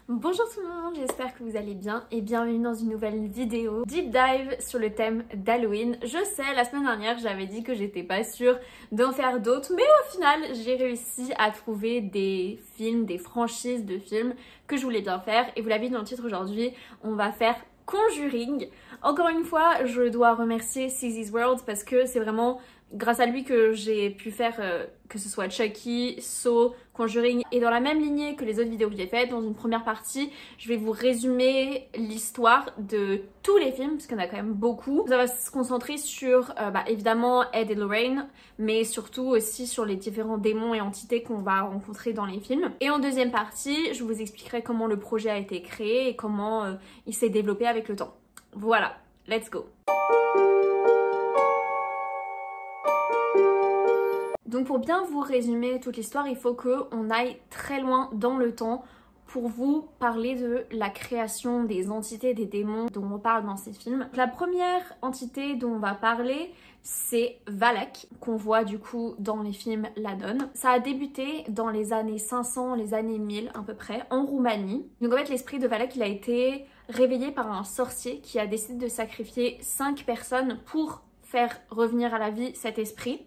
Bonjour tout le monde, j'espère que vous allez bien et bienvenue dans une nouvelle vidéo deep dive sur le thème d'Halloween. Je sais, la semaine dernière j'avais dit que j'étais pas sûre d'en faire d'autres, mais au final j'ai réussi à trouver des films, des franchises de films que je voulais bien faire. Et vous l'avez vu dans le titre, aujourd'hui on va faire Conjuring. Encore une fois, je dois remercier Seize's World parce que c'est vraiment grâce à lui que j'ai pu faire que ce soit Chucky, Saw, Conjuring, et dans la même lignée que les autres vidéos que j'ai faites. Dans une première partie, je vais vous résumer l'histoire de tous les films, parce qu'il y en a quand même beaucoup. Ça va se concentrer sur évidemment Ed et Lorraine, mais surtout aussi sur les différents démons et entités qu'on va rencontrer dans les films. Et en deuxième partie, je vous expliquerai comment le projet a été créé et comment il s'est développé avec le temps. Voilà, let's go! Donc pour bien vous résumer toute l'histoire, il faut qu'on aille très loin dans le temps pour vous parler de la création des entités, des démons dont on parle dans ces films. La première entité dont on va parler, c'est Valak, qu'on voit du coup dans les films La Donne. Ça a débuté dans les années 500, les années 1000 à peu près, en Roumanie. Donc en fait l'esprit de Valak, il a été réveillé par un sorcier qui a décidé de sacrifier 5 personnes pour faire revenir à la vie cet esprit.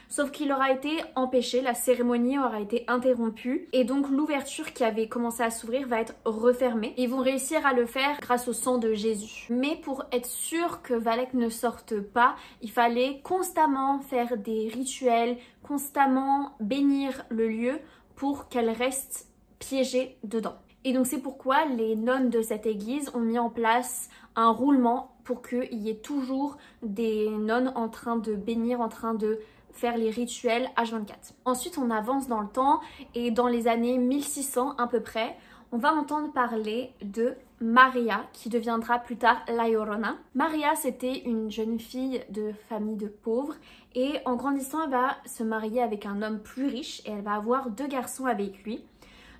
Sauf qu'il aura été empêché, la cérémonie aura été interrompue et donc l'ouverture qui avait commencé à s'ouvrir va être refermée. Ils vont réussir à le faire grâce au sang de Jésus. Mais pour être sûr que Valak ne sorte pas, il fallait constamment faire des rituels, constamment bénir le lieu pour qu'elle reste piégée dedans. Et donc c'est pourquoi les nonnes de cette église ont mis en place un roulement pour qu'il y ait toujours des nonnes en train de bénir, en train de faire les rituels H24. Ensuite, on avance dans le temps et dans les années 1600 à peu près, on va entendre parler de Maria qui deviendra plus tard La Llorona. Maria, c'était une jeune fille de famille de pauvres et en grandissant, elle va se marier avec un homme plus riche et elle va avoir 2 garçons avec lui.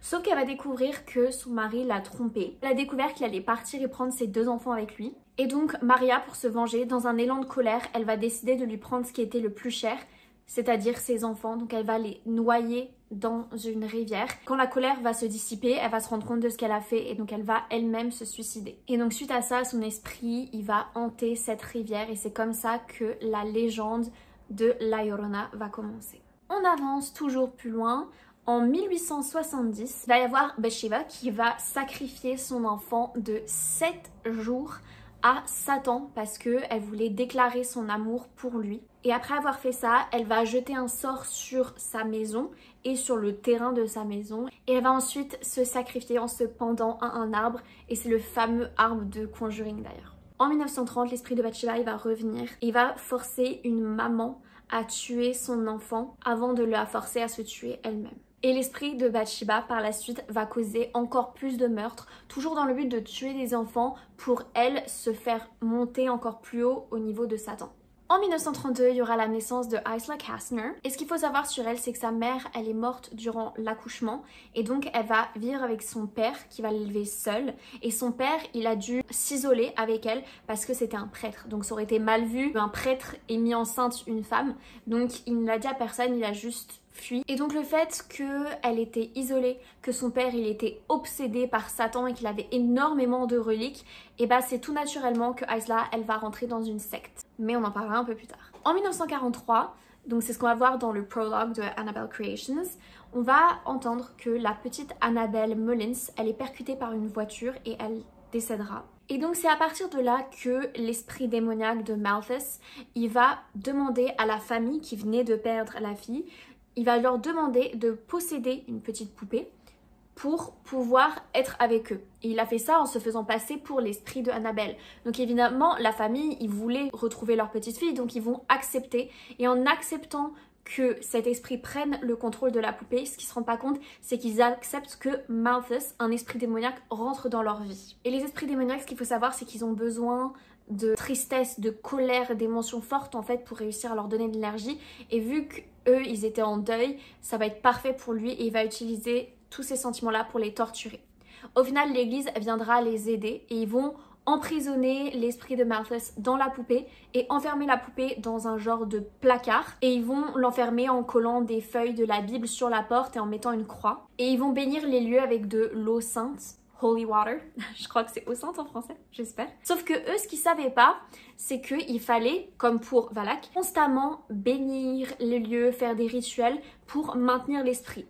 Sauf qu'elle va découvrir que son mari l'a trompée. Elle a découvert qu'il allait partir et prendre ses 2 enfants avec lui. Et donc Maria, pour se venger, dans un élan de colère, elle va décider de lui prendre ce qui était le plus cher, c'est-à-dire ses enfants. Donc elle va les noyer dans une rivière. Quand la colère va se dissiper, elle va se rendre compte de ce qu'elle a fait et donc elle va elle-même se suicider. Et donc suite à ça, son esprit, il va hanter cette rivière et c'est comme ça que la légende de La Llorona va commencer. On avance toujours plus loin. En 1870, il va y avoir Bathsheba qui va sacrifier son enfant de 7 jours à Satan parce qu'elle voulait déclarer son amour pour lui. Et après avoir fait ça, elle va jeter un sort sur sa maison et sur le terrain de sa maison. Et elle va ensuite se sacrifier en se pendant à un arbre. Et c'est le fameux arbre de Conjuring d'ailleurs. En 1930, l'esprit de Bathsheba, il va revenir. Il va forcer une maman à tuer son enfant avant de la forcer à se tuer elle-même. Et l'esprit de Bathsheba par la suite va causer encore plus de meurtres, toujours dans le but de tuer des enfants pour elle se faire monter encore plus haut au niveau de Satan. En 1932, il y aura la naissance de Isla Kastner. Et ce qu'il faut savoir sur elle, c'est que sa mère, elle est morte durant l'accouchement. Et donc, elle va vivre avec son père qui va l'élever seule. Et son père, il a dû s'isoler avec elle parce que c'était un prêtre. Donc, ça aurait été mal vu. Un prêtre ait mis enceinte une femme. Donc, il ne l'a dit à personne, il a juste fui. Et donc le fait qu'elle était isolée, que son père il était obsédé par Satan et qu'il avait énormément de reliques, et bah c'est tout naturellement que Isla elle va rentrer dans une secte. Mais on en parlera un peu plus tard. En 1943, donc c'est ce qu'on va voir dans le prologue de Annabelle Creations, on va entendre que la petite Annabelle Mullins, elle est percutée par une voiture et elle décédera. Et donc c'est à partir de là que l'esprit démoniaque de Malthus, il va demander à la famille qui venait de perdre la fille, il va leur demander de posséder une petite poupée pour pouvoir être avec eux. Et il a fait ça en se faisant passer pour l'esprit de Annabelle. Donc évidemment, la famille, ils voulaient retrouver leur petite fille, donc ils vont accepter. Et en acceptant que cet esprit prenne le contrôle de la poupée, ce qu'ils se rendent pas compte, c'est qu'ils acceptent que Malthus, un esprit démoniaque, rentre dans leur vie. Et les esprits démoniaques, ce qu'il faut savoir, c'est qu'ils ont besoin de tristesse, de colère, d'émotions fortes en fait pour réussir à leur donner de l'énergie. Et vu qu'eux, ils étaient en deuil, ça va être parfait pour lui et il va utiliser tous ces sentiments-là pour les torturer. Au final, l'église viendra les aider et ils vont emprisonner l'esprit de Malthus dans la poupée et enfermer la poupée dans un genre de placard. Et ils vont l'enfermer en collant des feuilles de la Bible sur la porte et en mettant une croix. Et ils vont bénir les lieux avec de l'eau sainte holy water. Je crois que c'est eau sainte en français, j'espère. Sauf que eux, ce qu'ils savaient pas, c'est qu'il fallait, comme pour Valak, constamment bénir les lieux, faire des rituels pour maintenir l'esprit.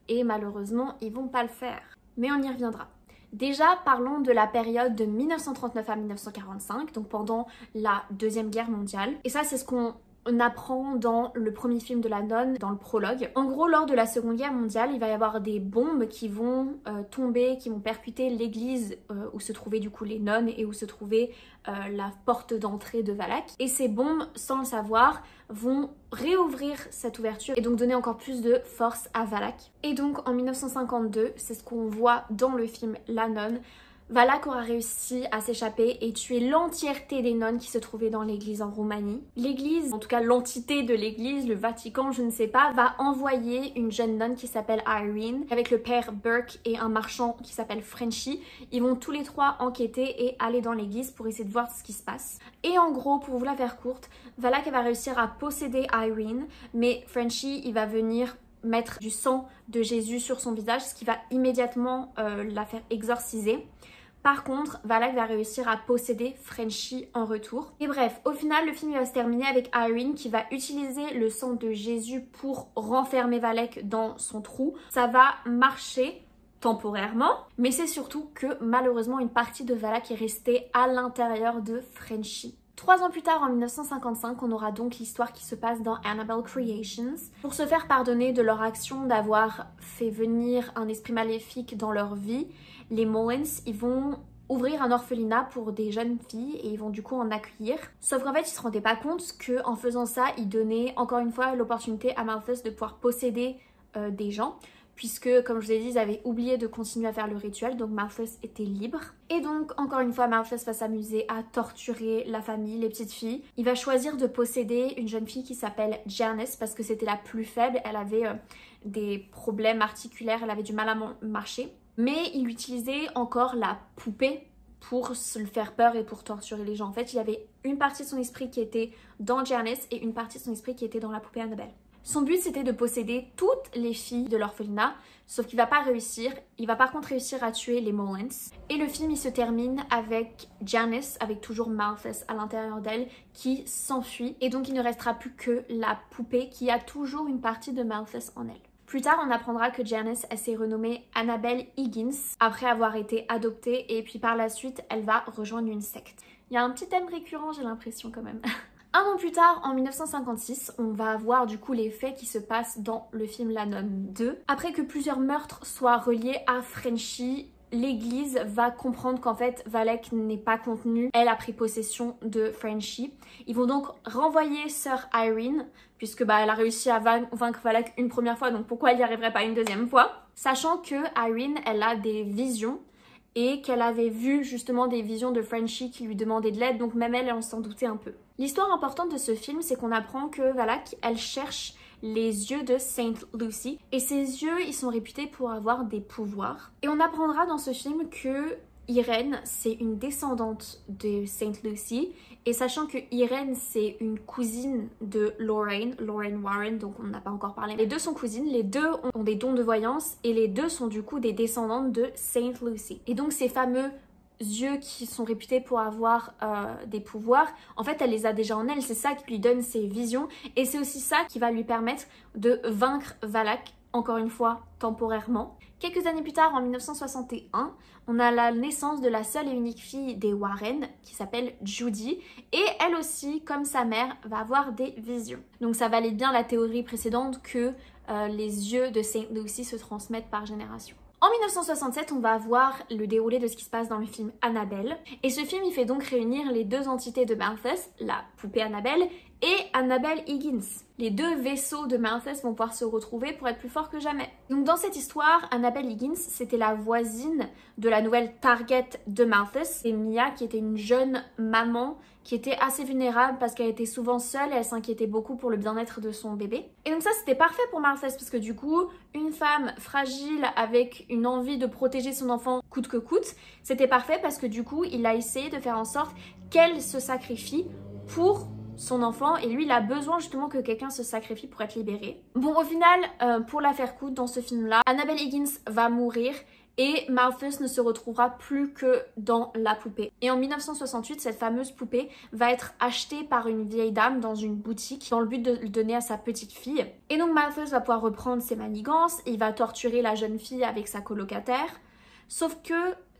Et malheureusement, ils vont pas le faire. Mais on y reviendra. Déjà, parlons de la période de 1939 à 1945, donc pendant la Deuxième Guerre mondiale. Et ça, c'est ce qu'on apprend dans le premier film de la nonne, dans le prologue. En gros, lors de la Seconde Guerre mondiale, il va y avoir des bombes qui vont tomber, qui vont percuter l'église où se trouvaient du coup les nonnes et où se trouvait la porte d'entrée de Valak. Et ces bombes, sans le savoir, vont réouvrir cette ouverture et donc donner encore plus de force à Valak. Et donc en 1952, c'est ce qu'on voit dans le film La Nonne, Valak aura réussi à s'échapper et tuer l'entièreté des nonnes qui se trouvaient dans l'église en Roumanie. L'église, en tout cas l'entité de l'église, le Vatican, je ne sais pas, va envoyer une jeune nonne qui s'appelle Irene avec le père Burke et un marchand qui s'appelle Frenchy. Ils vont tous les trois enquêter et aller dans l'église pour essayer de voir ce qui se passe. Et en gros, pour vous la faire courte, Valak va réussir à posséder Irene, mais Frenchy, il va venir mettre du sang de Jésus sur son visage, ce qui va immédiatement la faire exorciser. Par contre, Valak va réussir à posséder Frenchy en retour. Et bref, au final, le film va se terminer avec Irene qui va utiliser le sang de Jésus pour renfermer Valak dans son trou. Ça va marcher temporairement, mais c'est surtout que malheureusement une partie de Valak est restée à l'intérieur de Frenchy. 3 ans plus tard, en 1955, on aura donc l'histoire qui se passe dans Annabelle Creations. Pour se faire pardonner de leur action d'avoir fait venir un esprit maléfique dans leur vie, les Mullins, ils vont ouvrir un orphelinat pour des jeunes filles et ils vont du coup en accueillir. Sauf qu'en fait, ils se rendaient pas compte qu'en faisant ça, ils donnaient encore une fois l'opportunité à Malthus de pouvoir posséder des gens, puisque, comme je vous ai dit, ils avaient oublié de continuer à faire le rituel, donc Malthus était libre. Et donc, encore une fois, Malthus va s'amuser à torturer la famille, les petites filles. Il va choisir de posséder une jeune fille qui s'appelle Janice, parce que c'était la plus faible, elle avait des problèmes articulaires, elle avait du mal à marcher. Mais il utilisait encore la poupée pour se le faire peur et pour torturer les gens. En fait, il y avait une partie de son esprit qui était dans Janice et une partie de son esprit qui était dans la poupée Annabelle. Son but, c'était de posséder toutes les filles de l'orphelinat, sauf qu'il va pas réussir. Il va par contre réussir à tuer les Mullins. Et le film, il se termine avec Janice, avec toujours Malthus à l'intérieur d'elle, qui s'enfuit. Et donc, il ne restera plus que la poupée qui a toujours une partie de Malthus en elle. Plus tard, on apprendra que Janice, elle s'est renommée Annabelle Higgins après avoir été adoptée et puis par la suite, elle va rejoindre une secte. Il y a un petit thème récurrent, j'ai l'impression quand même. Un an plus tard, en 1956, on va avoir du coup les faits qui se passent dans le film La Nonne 2. Après que plusieurs meurtres soient reliés à Frenchy, l'église va comprendre qu'en fait Valak n'est pas contenu, elle a pris possession de Frenchy. Ils vont donc renvoyer sœur Irene, puisque elle a réussi à vaincre Valak une première fois, donc pourquoi elle n'y arriverait pas une deuxième fois? Sachant que Irene, elle a des visions et qu'elle avait vu justement des visions de Frenchy qui lui demandaient de l'aide, donc même elle, elle s'en doutait un peu. L'histoire importante de ce film, c'est qu'on apprend que Valak, elle cherche les yeux de Saint Lucy. Et ces yeux, ils sont réputés pour avoir des pouvoirs. Et on apprendra dans ce film que Irene, c'est une descendante de Saint Lucy. Et sachant que Irene, c'est une cousine de Lorraine Warren, donc on n'a pas encore parlé. Les deux sont cousines, les deux ont des dons de voyance et les deux sont du coup des descendantes de Saint Lucy. Et donc ces fameux yeux qui sont réputés pour avoir des pouvoirs, en fait elle les a déjà en elle, c'est ça qui lui donne ses visions et c'est aussi ça qui va lui permettre de vaincre Valak, encore une fois temporairement. Quelques années plus tard, en 1961, on a la naissance de la seule et unique fille des Warren qui s'appelle Judy et elle aussi, comme sa mère, va avoir des visions. Donc ça valide bien la théorie précédente que les yeux de Saint Lucy se transmettent par génération. En 1967, on va avoir le déroulé de ce qui se passe dans le film Annabelle. Et ce film, il fait donc réunir les deux entités de Malthus, la poupée Annabelle et Annabelle Higgins. Les deux vaisseaux de Malthus vont pouvoir se retrouver pour être plus forts que jamais. Donc dans cette histoire, Annabelle Higgins, c'était la voisine de la nouvelle target de Malthus. Et Mia, qui était une jeune maman qui était assez vulnérable parce qu'elle était souvent seule et elle s'inquiétait beaucoup pour le bien-être de son bébé. Et donc ça, c'était parfait pour Malthus parce que du coup, une femme fragile avec une envie de protéger son enfant coûte que coûte, c'était parfait parce que du coup, il a essayé de faire en sorte qu'elle se sacrifie pour son enfant et lui il a besoin justement que quelqu'un se sacrifie pour être libéré. Bon, au final, pour la faire coûte dans ce film là, Annabelle Higgins va mourir et Malthus ne se retrouvera plus que dans la poupée. Et en 1968, cette fameuse poupée va être achetée par une vieille dame dans une boutique dans le but de le donner à sa petite fille. Et donc Malthus va pouvoir reprendre ses manigances, il va torturer la jeune fille avec sa colocataire, sauf que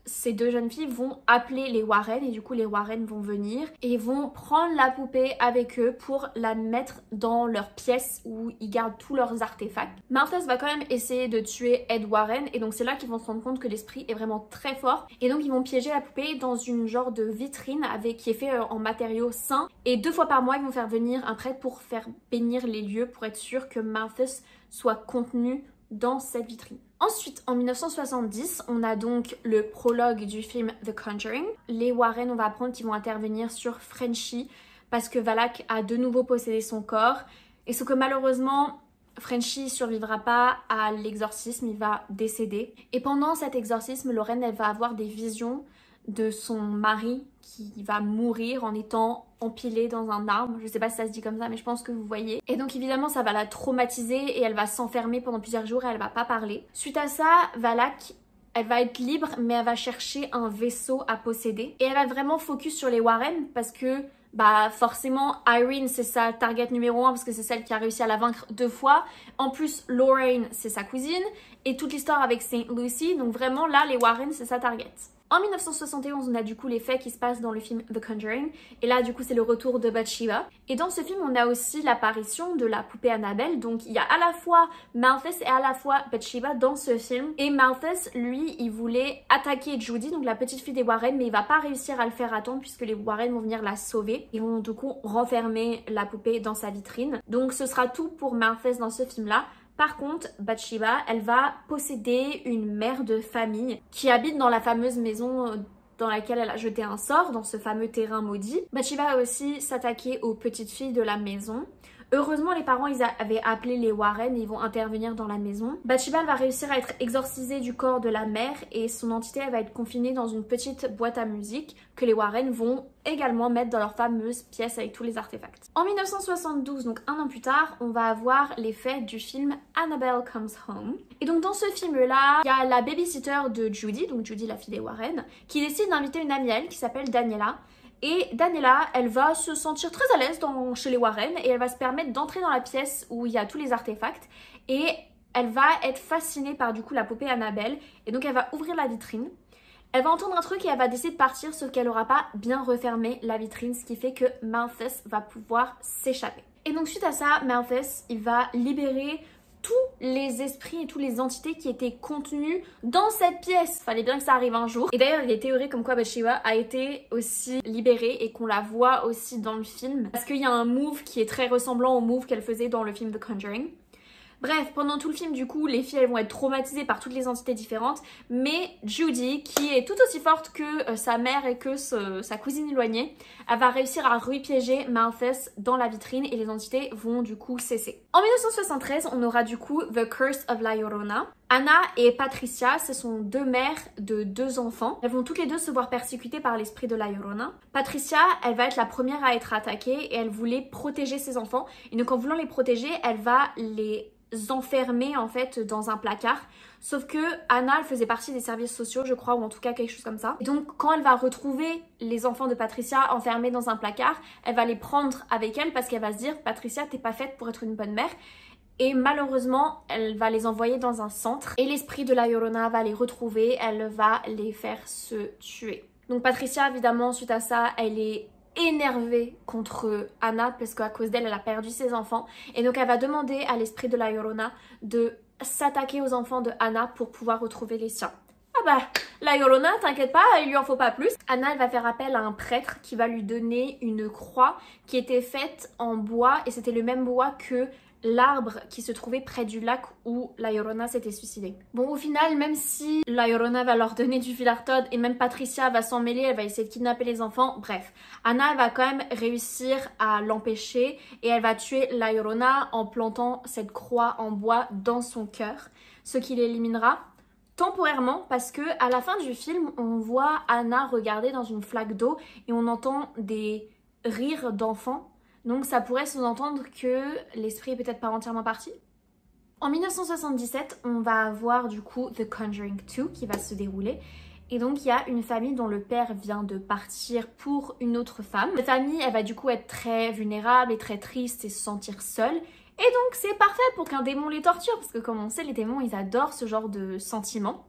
ces deux jeunes filles vont appeler les Warren et du coup les Warren vont venir et vont prendre la poupée avec eux pour la mettre dans leur pièce où ils gardent tous leurs artefacts. Malthus va quand même essayer de tuer Ed Warren et donc c'est là qu'ils vont se rendre compte que l'esprit est vraiment très fort et donc ils vont piéger la poupée dans une genre de vitrine qui est fait en matériaux sains et 2 fois par mois ils vont faire venir un prêtre pour faire bénir les lieux pour être sûr que Malthus soit contenu dans cette vitrine. Ensuite, en 1970, on a donc le prologue du film The Conjuring. Les Warren, on va apprendre qu'ils vont intervenir sur Frenchie parce que Valak a de nouveau possédé son corps. Et sauf que malheureusement, Frenchie survivra pas à l'exorcisme, il va décéder. Et pendant cet exorcisme, Lorraine, elle va avoir des visions de son mari qui va mourir en étant empilé dans un arbre. Je sais pas si ça se dit comme ça, mais je pense que vous voyez. Et donc évidemment, ça va la traumatiser et elle va s'enfermer pendant plusieurs jours et elle va pas parler. Suite à ça, Valak, elle va être libre, mais elle va chercher un vaisseau à posséder. Et elle va vraiment focus sur les Warren parce que bah forcément Irene c'est sa target numéro 1 parce que c'est celle qui a réussi à la vaincre 2 fois. En plus Lorraine c'est sa cousine et toute l'histoire avec Saint Lucy, donc vraiment là les Warren c'est sa target. En 1971, on a du coup les faits qui se passent dans le film The Conjuring. Et là, du coup, c'est le retour de Bathsheba. Et dans ce film, on a aussi l'apparition de la poupée Annabelle. Donc, il y a à la fois Malthus et à la fois Bathsheba dans ce film. Et Malthus, lui, il voulait attaquer Judy, donc la petite fille des Warren, mais il va pas réussir à le faire attendre puisque les Warren vont venir la sauver. Ils vont du coup renfermer la poupée dans sa vitrine. Donc, ce sera tout pour Malthus dans ce film-là. Par contre, Bathsheba, elle va posséder une mère de famille qui habite dans la fameuse maison dans laquelle elle a jeté un sort, dans ce fameux terrain maudit. Bathsheba va aussi s'attaquer aux petites filles de la maison. Heureusement, les parents ils avaient appelé les Warren et ils vont intervenir dans la maison. Bathsheba va réussir à être exorcisée du corps de la mère et son entité elle va être confinée dans une petite boîte à musique que les Warren vont également mettre dans leur fameuse pièce avec tous les artefacts. En 1972, donc 1 an plus tard, on va avoir les faits du film Annabelle Comes Home. Et donc dans ce film-là, il y a la babysitter de Judy, donc Judy la fille des Warren, qui décide d'inviter une amie à elle qui s'appelle Daniela. Et Daniela, elle va se sentir très à l'aise chez les Warren et elle va se permettre d'entrer dans la pièce où il y a tous les artefacts et elle va être fascinée par du coup la poupée Annabelle et donc elle va ouvrir la vitrine. Elle va entendre un truc et elle va décider de partir sauf qu'elle n'aura pas bien refermé la vitrine, ce qui fait que Malthus va pouvoir s'échapper. Et donc suite à ça, Malthus, il va libérer tous les esprits et toutes les entités qui étaient contenus dans cette pièce. Fallait bien que ça arrive un jour. Et d'ailleurs, il est théorisé comme quoi Bathsheba a été aussi libérée et qu'on la voit aussi dans le film. Parce qu'il y a un move qui est très ressemblant au move qu'elle faisait dans le film The Conjuring. Bref, pendant tout le film, du coup, les filles, elles vont être traumatisées par toutes les entités différentes. Mais Judy, qui est tout aussi forte que sa mère et que sa cousine éloignée, elle va réussir à repiéger Malthus dans la vitrine et les entités vont du coup cesser. En 1973, on aura du coup The Curse of La Llorona. Anna et Patricia, ce sont 2 mères de 2 enfants. Elles vont toutes les 2 se voir persécutées par l'esprit de La Llorona. Patricia, elle va être la première à être attaquée et elle voulait protéger ses enfants. Et donc en voulant les protéger, elle va les enfermer en fait dans un placard. Sauf que Anna, elle faisait partie des services sociaux, je crois, ou en tout cas quelque chose comme ça. Et donc quand elle va retrouver les enfants de Patricia enfermés dans un placard, elle va les prendre avec elle parce qu'elle va se dire « Patricia, t'es pas faite pour être une bonne mère ». Et malheureusement, elle va les envoyer dans un centre et l'esprit de La Llorona va les retrouver, elle va les faire se tuer. Donc Patricia, évidemment, suite à ça, elle est énervée contre Anna parce qu'à cause d'elle, elle a perdu ses enfants. Et donc elle va demander à l'esprit de La Llorona de s'attaquer aux enfants de Anna pour pouvoir retrouver les siens. Ah bah, La Llorona, t'inquiète pas, il lui en faut pas plus. Anna, elle va faire appel à un prêtre qui va lui donner une croix qui était faite en bois et c'était le même bois que l'arbre qui se trouvait près du lac où La Llorona s'était suicidée. Bon, au final, même si La Llorona va leur donner du fil à retordre et même Patricia va s'en mêler, elle va essayer de kidnapper les enfants, bref. Anna, elle va quand même réussir à l'empêcher et elle va tuer La Llorona en plantant cette croix en bois dans son cœur, ce qui l'éliminera temporairement parce que à la fin du film, on voit Anna regarder dans une flaque d'eau et on entend des rires d'enfants. Donc ça pourrait sous-entendre que l'esprit est peut-être pas entièrement parti. En 1977, on va avoir du coup The Conjuring 2 qui va se dérouler. Et donc il y a une famille dont le père vient de partir pour une autre femme. Cette famille, elle va du coup être très vulnérable et très triste et se sentir seule. Et donc c'est parfait pour qu'un démon les torture, parce que comme on sait, les démons, ils adorent ce genre de sentiments.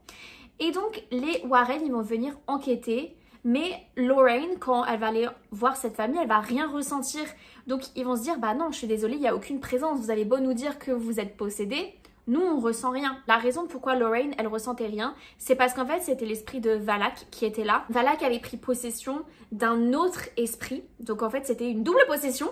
Et donc les Warren, ils vont venir enquêter, mais Lorraine, quand elle va aller voir cette famille, elle va rien ressentir. Donc ils vont se dire, bah non, je suis désolée, il n'y a aucune présence, vous allez beau nous dire que vous êtes possédés. Nous, on ressent rien. La raison pourquoi Lorraine, elle ressentait rien, c'est parce qu'en fait, c'était l'esprit de Valak qui était là. Valak avait pris possession d'un autre esprit. Donc en fait, c'était une double possession.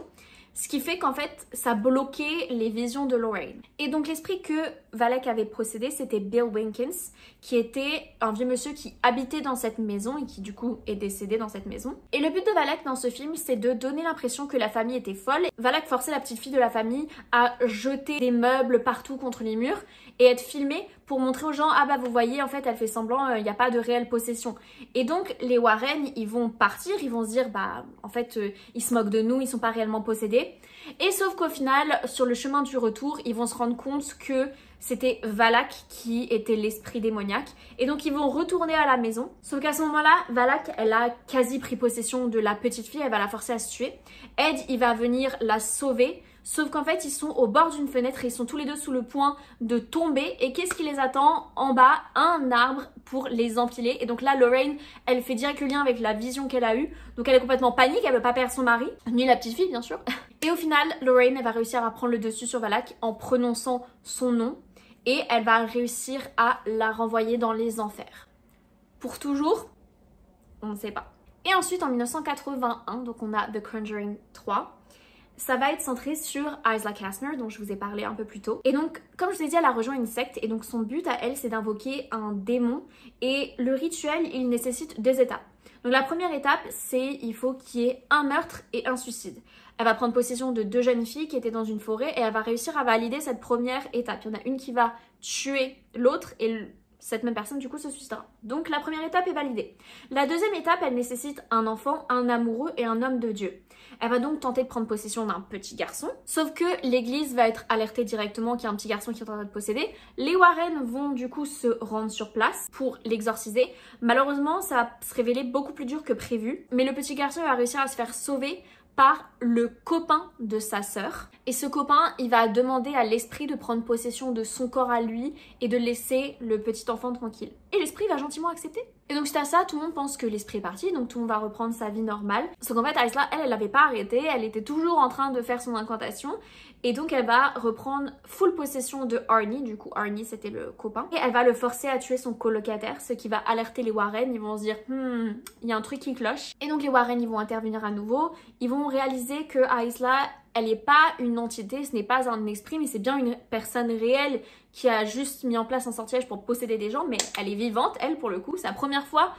Ce qui fait qu'en fait, ça bloquait les visions de Lorraine. Et donc l'esprit que Valak avait possédé, c'était Bill Winkins, qui était un vieux monsieur qui habitait dans cette maison et qui du coup est décédé dans cette maison. Et le but de Valak dans ce film, c'est de donner l'impression que la famille était folle. Valak forçait la petite fille de la famille à jeter des meubles partout contre les murs et être filmée pour montrer aux gens, ah bah vous voyez, en fait elle fait semblant, il n'y a pas de réelle possession. Et donc les Warren, ils vont partir, ils vont se dire, bah en fait ils se moquent de nous, ils sont pas réellement possédés. Et sauf qu'au final, sur le chemin du retour, ils vont se rendre compte que c'était Valak qui était l'esprit démoniaque. Et donc ils vont retourner à la maison. Sauf qu'à ce moment-là, Valak, elle a quasi pris possession de la petite fille, elle va la forcer à se tuer. Ed, il va venir la sauver. Sauf qu'en fait, ils sont au bord d'une fenêtre et ils sont tous les deux sous le point de tomber. Et qu'est-ce qui les attend en bas? Un arbre pour les empiler. Et donc là, Lorraine, elle fait direct le lien avec la vision qu'elle a eue. Donc elle est complètement panique, elle veut pas perdre son mari, ni la petite fille bien sûr. Et au final, Lorraine, elle va réussir à prendre le dessus sur Valak en prononçant son nom. Et elle va réussir à la renvoyer dans les enfers. Pour toujours, on ne sait pas. Et ensuite, en 1981, donc on a The Conjuring 3. Ça va être centré sur Isla Kastner, dont je vous ai parlé un peu plus tôt. Et donc, comme je vous ai dit, elle a rejoint une secte. Et donc, son but à elle, c'est d'invoquer un démon. Et le rituel, il nécessite 2 étapes. Donc, la première étape, c'est il faut qu'il y ait un meurtre et un suicide. Elle va prendre possession de 2 jeunes filles qui étaient dans une forêt. Et elle va réussir à valider cette première étape. Il y en a une qui va tuer l'autre et cette même personne du coup se suicidera. Donc la première étape est validée. La deuxième étape, elle nécessite un enfant, un amoureux et un homme de Dieu. Elle va donc tenter de prendre possession d'un petit garçon, sauf que l'église va être alertée directement qu'il y a un petit garçon qui est en train de posséder. Les Warren vont du coup se rendre sur place pour l'exorciser. Malheureusement, ça va se révéler beaucoup plus dur que prévu, mais le petit garçon va réussir à se faire sauver par le copain de sa sœur. Et ce copain, il va demander à l'esprit de prendre possession de son corps à lui et de laisser le petit enfant tranquille. Et l'esprit va gentiment accepter. Et donc suite à ça, tout le monde pense que l'esprit est parti, donc tout le monde va reprendre sa vie normale. Sauf qu'en fait, Isla, elle n'avait pas arrêté, elle était toujours en train de faire son incantation. Et donc elle va reprendre full possession de Arnie, du coup Arnie c'était le copain. Et elle va le forcer à tuer son colocataire, ce qui va alerter les Warren, ils vont se dire il y a un truc qui cloche. Et donc les Warren, ils vont intervenir à nouveau, ils vont réaliser que Isla, elle n'est pas une entité, ce n'est pas un esprit, mais c'est bien une personne réelle qui a juste mis en place un sortilège pour posséder des gens, mais elle est vivante, elle, pour le coup. C'est la première fois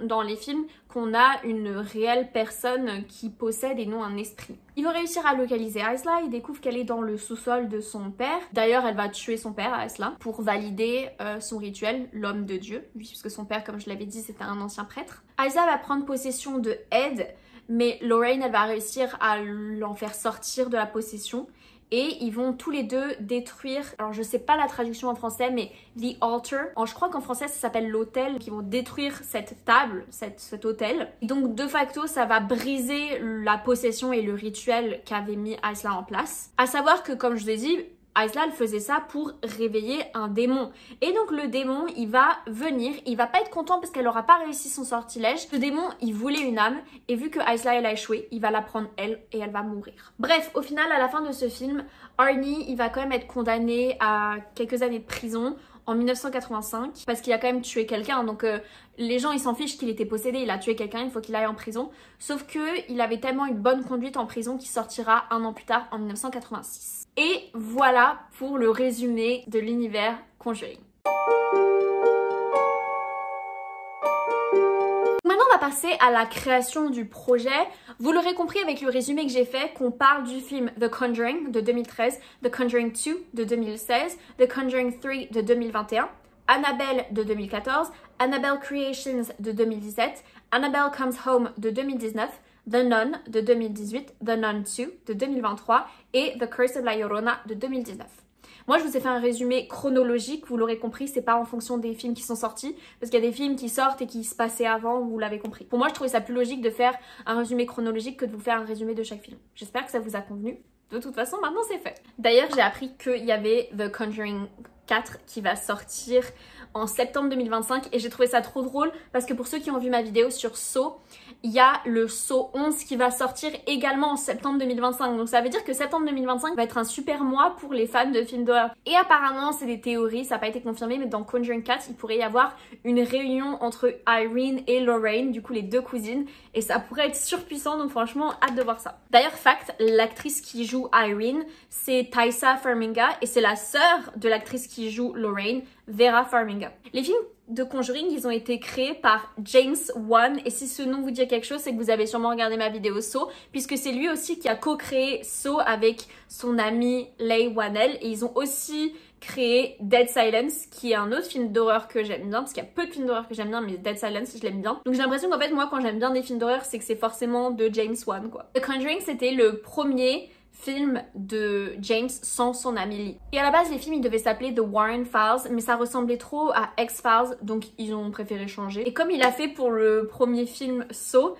dans les films qu'on a une réelle personne qui possède et non un esprit. Ils vont réussir à localiser Isla, ils découvrent qu'elle est dans le sous-sol de son père. D'ailleurs, elle va tuer son père, Isla, pour valider son rituel, l'homme de Dieu, puisque son père, comme je l'avais dit, c'était un ancien prêtre. Isla va prendre possession de Ed, mais Lorraine, elle va réussir à l'en faire sortir de la possession. Et ils vont tous les deux détruire, alors je sais pas la traduction en français, mais The Altar. Je crois qu'en français ça s'appelle l'autel. Ils vont détruire cette table, cet autel. Et donc de facto ça va briser la possession et le rituel qu'avait mis Isla en place. À savoir que comme je vous ai dit, Isla, elle faisait ça pour réveiller un démon. Et donc le démon, il va venir, il va pas être content parce qu'elle aura pas réussi son sortilège. Le démon, il voulait une âme et vu que Isla, elle a échoué, il va la prendre elle et elle va mourir. Bref, au final, à la fin de ce film, Arnie, il va quand même être condamné à quelques années de prison en 1985 parce qu'il a quand même tué quelqu'un. Donc les gens, ils s'en fichent qu'il était possédé, il a tué quelqu'un, il faut qu'il aille en prison. Sauf que il avait tellement une bonne conduite en prison qu'il sortira 1 an plus tard en 1986. Et voilà pour le résumé de l'univers Conjuring. Maintenant, on va passer à la création du projet. Vous l'aurez compris avec le résumé que j'ai fait, qu'on parle du film The Conjuring de 2013, The Conjuring 2 de 2016, The Conjuring 3 de 2021, Annabelle de 2014, Annabelle Creations de 2017, Annabelle Comes Home de 2019, The Nun de 2018, The Nun 2 de 2023 et The Curse of La Llorona de 2019. Moi, je vous ai fait un résumé chronologique, vous l'aurez compris, c'est pas en fonction des films qui sont sortis, parce qu'il y a des films qui sortent et qui se passaient avant, vous l'avez compris. Pour moi, je trouvais ça plus logique de faire un résumé chronologique que de vous faire un résumé de chaque film. J'espère que ça vous a convenu. De toute façon, maintenant c'est fait. D'ailleurs, j'ai appris qu'il y avait The Conjuring 4 qui va sortir en septembre 2025 et j'ai trouvé ça trop drôle parce que pour ceux qui ont vu ma vidéo sur Saw, il y a le Saw 11 qui va sortir également en septembre 2025. Donc ça veut dire que septembre 2025 va être un super mois pour les fans de films d'horreur. Et apparemment, c'est des théories, ça n'a pas été confirmé, mais dans Conjuring 4, il pourrait y avoir une réunion entre Irene et Lorraine, du coup les deux cousines, et ça pourrait être surpuissant, donc franchement, hâte de voir ça. D'ailleurs, fact, l'actrice qui joue Irene, c'est Taissa Farmiga, et c'est la sœur de l'actrice qui joue Lorraine, Vera Farmiga. Les films de Conjuring, ils ont été créés par James Wan, et si ce nom vous dit quelque chose, c'est que vous avez sûrement regardé ma vidéo Saw, puisque c'est lui aussi qui a co-créé Saw avec son ami Leigh Whannell, et ils ont aussi créé Dead Silence, qui est un autre film d'horreur que j'aime bien, parce qu'il y a peu de films d'horreur que j'aime bien, mais Dead Silence, je l'aime bien. Donc j'ai l'impression qu'en fait, moi, quand j'aime bien des films d'horreur, c'est que c'est forcément de James Wan, quoi. The Conjuring, c'était le premier film de James sans son ami Lee. Et à la base, les films, ils devaient s'appeler The Warren Files, mais ça ressemblait trop à X-Files, donc ils ont préféré changer. Et comme il a fait pour le premier film Saw,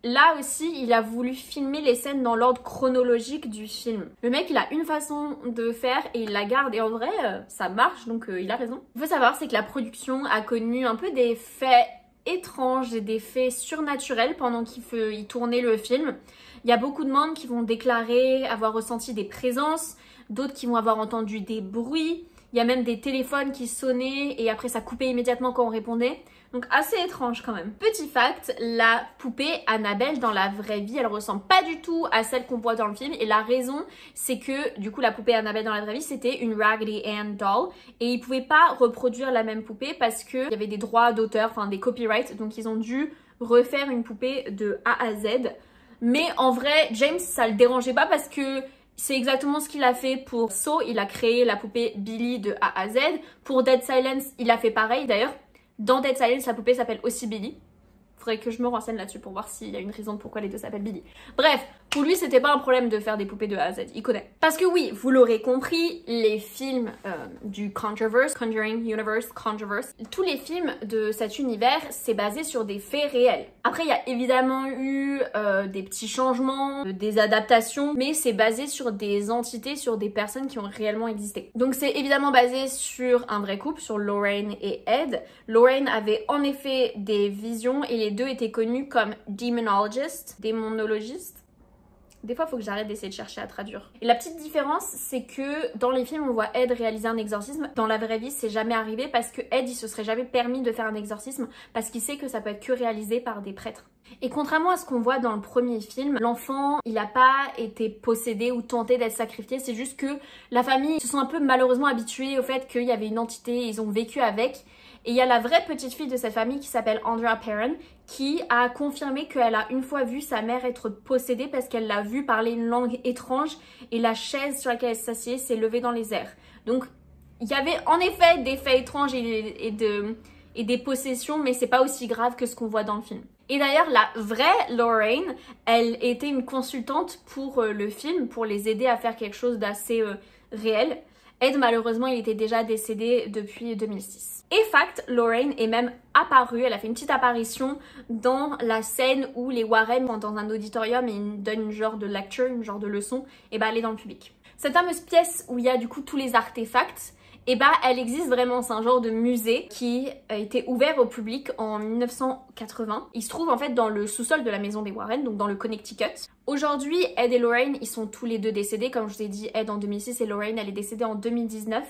là aussi, il a voulu filmer les scènes dans l'ordre chronologique du film. Le mec, il a une façon de faire et il la garde. Et en vrai, ça marche, donc il a raison. Il faut savoir, c'est que la production a connu un peu des faits étranges et des faits surnaturels pendant qu'il tournait le film. Il y a beaucoup de membres qui vont déclarer avoir ressenti des présences, d'autres qui vont avoir entendu des bruits. Il y a même des téléphones qui sonnaient et après ça coupait immédiatement quand on répondait. Donc assez étrange quand même. Petit fact, la poupée Annabelle dans la vraie vie, elle ressemble pas du tout à celle qu'on voit dans le film. Et la raison, c'est que du coup la poupée Annabelle dans la vraie vie, c'était une Raggedy Ann doll. Et ils pouvaient pas reproduire la même poupée parce qu'il y avait des droits d'auteur, enfin des copyrights. Donc ils ont dû refaire une poupée de A à Z. Mais en vrai, James, ça le dérangeait pas parce que c'est exactement ce qu'il a fait pour Saw. Il a créé la poupée Billy de A à Z. Pour Dead Silence, il a fait pareil. D'ailleurs, dans Dead Silence, la poupée s'appelle aussi Billy. Faudrait que je me renseigne là-dessus pour voir s'il y a une raison de pourquoi les deux s'appellent Billy. Bref, pour lui, c'était pas un problème de faire des poupées de A à Z. Il connaît. Parce que oui, vous l'aurez compris, les films du Conjureverse, Conjuring Universe, Conjureverse, tous les films de cet univers, c'est basé sur des faits réels. Après, il y a évidemment eu des petits changements, des adaptations, mais c'est basé sur des entités, sur des personnes qui ont réellement existé. Donc c'est évidemment basé sur un vrai couple, sur Lorraine et Ed. Lorraine avait en effet des visions et les deux étaient connus comme démonologistes. Des fois, il faut que j'arrête d'essayer de chercher à traduire. Et la petite différence, c'est que dans les films, on voit Ed réaliser un exorcisme. Dans la vraie vie, c'est jamais arrivé parce que Ed, il se serait jamais permis de faire un exorcisme parce qu'il sait que ça peut être que réalisé par des prêtres. Et contrairement à ce qu'on voit dans le premier film, l'enfant, il n'a pas été possédé ou tenté d'être sacrifié. C'est juste que la famille se sont un peu malheureusement habitués au fait qu'il y avait une entité, ils ont vécu avec. Et il y a la vraie petite fille de cette famille qui s'appelle Andrea Perron qui a confirmé qu'elle a une fois vu sa mère être possédée parce qu'elle l'a vue parler une langue étrange et la chaise sur laquelle elle s'assied s'est levée dans les airs. Donc il y avait en effet des faits étranges et des possessions, mais c'est pas aussi grave que ce qu'on voit dans le film. Et d'ailleurs, la vraie Lorraine, elle était une consultante pour le film, pour les aider à faire quelque chose d'assez réel. Ed, malheureusement, il était déjà décédé depuis 2006. Et fact, Lorraine est même apparue, elle a fait une petite apparition dans la scène où les Warren sont dans un auditorium et ils donnent une genre de lecture, une genre de leçon, et bah elle est dans le public. Cette fameuse pièce où il y a du coup tous les artefacts, et bah elle existe vraiment, c'est un genre de musée qui a été ouvert au public en 1980. Il se trouve en fait dans le sous-sol de la maison des Warren, donc dans le Connecticut. Aujourd'hui, Ed et Lorraine, ils sont tous les deux décédés. Comme je vous ai dit, Ed en 2006 et Lorraine, elle est décédée en 2019.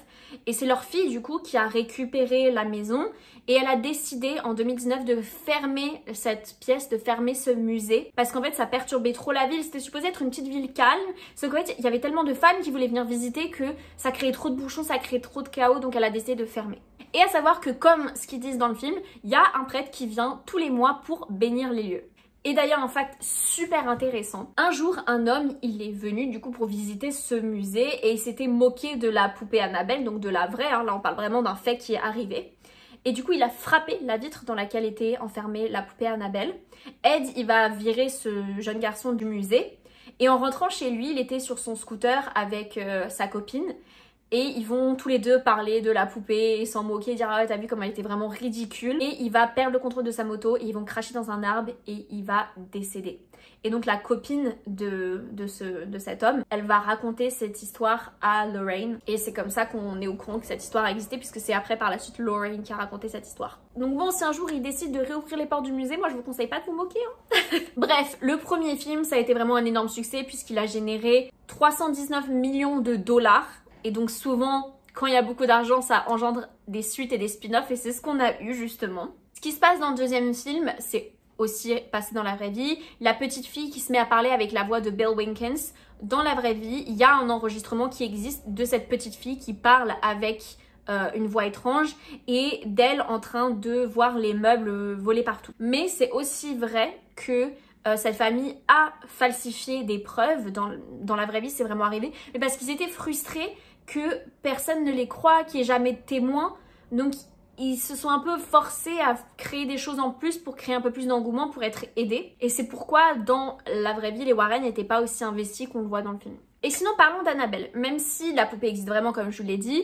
Et c'est leur fille, du coup, qui a récupéré la maison. Et elle a décidé en 2019 de fermer cette pièce, de fermer ce musée. Parce qu'en fait, ça perturbait trop la ville. C'était supposé être une petite ville calme. Sauf qu'en fait, il y avait tellement de fans qui voulaient venir visiter que ça créait trop de bouchons, ça créait trop de chaos. Donc elle a décidé de fermer. Et à savoir que, comme ce qu'ils disent dans le film, il y a un prêtre qui vient tous les mois pour bénir les lieux. Et d'ailleurs, un fact super intéressant. Un jour, un homme, il est venu du coup pour visiter ce musée et il s'était moqué de la poupée Annabelle, donc de la vraie, hein, là on parle vraiment d'un fait qui est arrivé. Et du coup, il a frappé la vitre dans laquelle était enfermée la poupée Annabelle. Ed, il va virer ce jeune garçon du musée. Et en rentrant chez lui, il était sur son scooter avec sa copine. Et il va voir la poupée Annabelle. Et il va lui dire « Hey, et ils vont tous les deux parler de la poupée et s'en moquer, dire ah ouais t'as vu comme elle était vraiment ridicule, et il va perdre le contrôle de sa moto et ils vont cracher dans un arbre et il va décéder. Et donc la copine de cet homme, elle va raconter cette histoire à Lorraine et c'est comme ça qu'on est au courant que cette histoire a existé, puisque c'est après par la suite Lorraine qui a raconté cette histoire. Donc bon, si un jour il décide de réouvrir les portes du musée, moi je vous conseille pas de vous moquer hein. Bref, le premier film ça a été vraiment un énorme succès puisqu'il a généré 319 millions de dollars, et donc souvent quand il y a beaucoup d'argent ça engendre des suites et des spin-offs, et c'est ce qu'on a eu justement. Ce qui se passe dans le deuxième film, c'est aussi passé dans la vraie vie. La petite fille qui se met à parler avec la voix de Bill Winkins. Dans la vraie vie, il y a un enregistrement qui existe de cette petite fille qui parle avec une voix étrange et d'elle en train de voir les meubles voler partout. Mais c'est aussi vrai que cette famille a falsifié des preuves. Dans la vraie vie, c'est vraiment arrivé. Mais parce qu'ils étaient frustrés que personne ne les croit, qu'il n'y ait jamais de témoins. Donc ils se sont un peu forcés à créer des choses en plus pour créer un peu plus d'engouement, pour être aidés. Et c'est pourquoi dans la vraie vie, les Warren n'étaient pas aussi investis qu'on le voit dans le film. Et sinon, parlons d'Annabelle. Même si la poupée existe vraiment, comme je vous l'ai dit,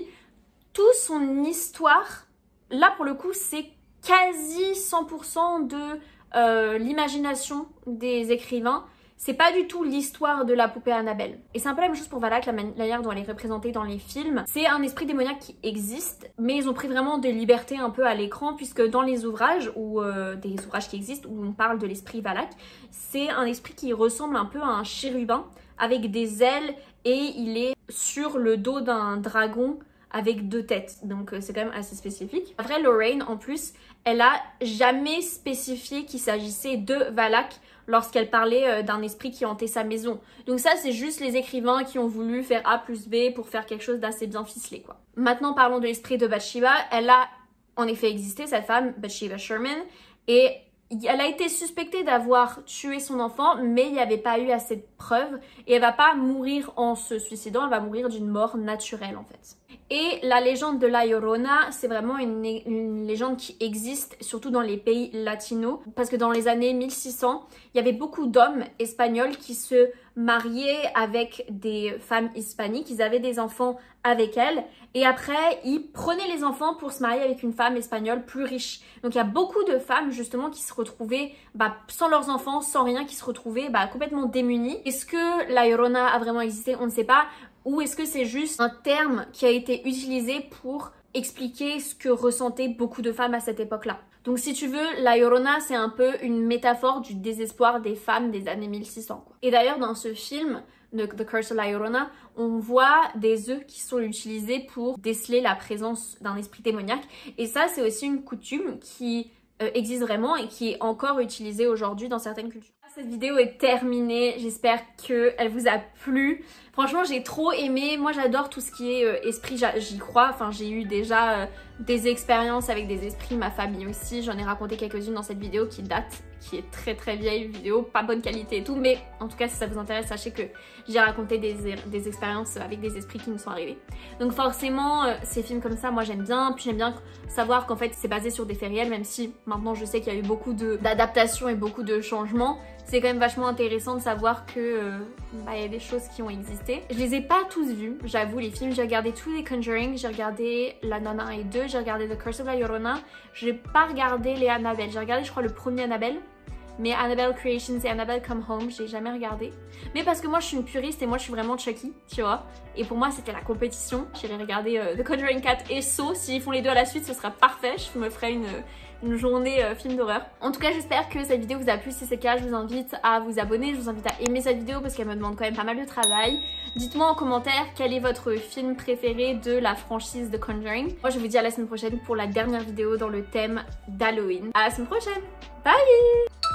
toute son histoire, là pour le coup, c'est quasi 100% de l'imagination des écrivains. C'est pas du tout l'histoire de la poupée Annabelle. Et c'est un peu la même chose pour Valak, la manière dont elle est représentée dans les films. C'est un esprit démoniaque qui existe, mais ils ont pris vraiment des libertés un peu à l'écran, puisque dans les ouvrages, ou des ouvrages qui existent, où on parle de l'esprit Valak, c'est un esprit qui ressemble un peu à un chérubin, avec des ailes, et il est sur le dos d'un dragon avec 2 têtes, donc c'est quand même assez spécifique. Après, Lorraine, en plus, elle a jamais spécifié qu'il s'agissait de Valak lorsqu'elle parlait d'un esprit qui hantait sa maison. Donc ça, c'est juste les écrivains qui ont voulu faire A plus B pour faire quelque chose d'assez bien ficelé, quoi. Maintenant, parlons de l'esprit de Bathsheba. Elle a en effet existé, cette femme, Bathsheba Sherman, et elle a été suspectée d'avoir tué son enfant, mais il n'y avait pas eu assez de preuves, et elle va pas mourir en se suicidant, elle va mourir d'une mort naturelle en fait. Et la légende de La Llorona, c'est vraiment une légende qui existe surtout dans les pays latinos, parce que dans les années 1600, il y avait beaucoup d'hommes espagnols qui se mariaient avec des femmes hispaniques, ils avaient des enfants avec elles, et après ils prenaient les enfants pour se marier avec une femme espagnole plus riche. Donc il y a beaucoup de femmes justement qui se retrouvaient sans leurs enfants, sans rien, qui se retrouvaient complètement démunies. Est-ce que La Llorona a vraiment existé? On ne sait pas. Ou est-ce que c'est juste un terme qui a été utilisé pour expliquer ce que ressentaient beaucoup de femmes à cette époque-là? Donc si tu veux, La Llorona, c'est un peu une métaphore du désespoir des femmes des années 1600. Quoi. Et d'ailleurs, dans ce film, The Curse of La Llorona, on voit des œufs qui sont utilisés pour déceler la présence d'un esprit démoniaque. Et ça, c'est aussi une coutume qui existe vraiment et qui est encore utilisée aujourd'hui dans certaines cultures. Cette vidéo est terminée, j'espère qu'elle vous a plu. Franchement, j'ai trop aimé. Moi, j'adore tout ce qui est esprit, j'y crois. Enfin, j'ai eu déjà des expériences avec des esprits, ma famille aussi. J'en ai raconté quelques-unes dans cette vidéo qui date, qui est très très vieille vidéo, pas bonne qualité et tout. Mais en tout cas, si ça vous intéresse, sachez que j'ai raconté des expériences avec des esprits qui me sont arrivés. Donc forcément, ces films comme ça, moi j'aime bien. Puis j'aime bien savoir qu'en fait, c'est basé sur des faits réels, même si maintenant je sais qu'il y a eu beaucoup d'adaptations et beaucoup de changements. C'est quand même vachement intéressant de savoir que y a des choses qui ont existé. Je les ai pas tous vus, j'avoue, les films. J'ai regardé tous les Conjuring, j'ai regardé La Nonna 1 et 2, j'ai regardé The Curse of La Llorona. J'ai pas regardé les Annabelle. J'ai regardé, je crois, le premier Annabelle. Mais Annabelle Creations et Annabelle Come Home, j'ai jamais regardé. Mais parce que moi, je suis une puriste et moi, je suis vraiment Chucky, tu vois. Et pour moi, c'était la compétition. J'irai regarder The Conjuring 4 et Saw. S'ils font les deux à la suite, ce sera parfait. Je me ferai une journée film d'horreur. En tout cas, j'espère que cette vidéo vous a plu. Si c'est le cas, je vous invite à vous abonner. Je vous invite à aimer cette vidéo parce qu'elle me demande quand même pas mal de travail. Dites-moi en commentaire quel est votre film préféré de la franchise de Conjuring. Moi, je vous dis à la semaine prochaine pour la dernière vidéo dans le thème d'Halloween. À la semaine prochaine. Bye!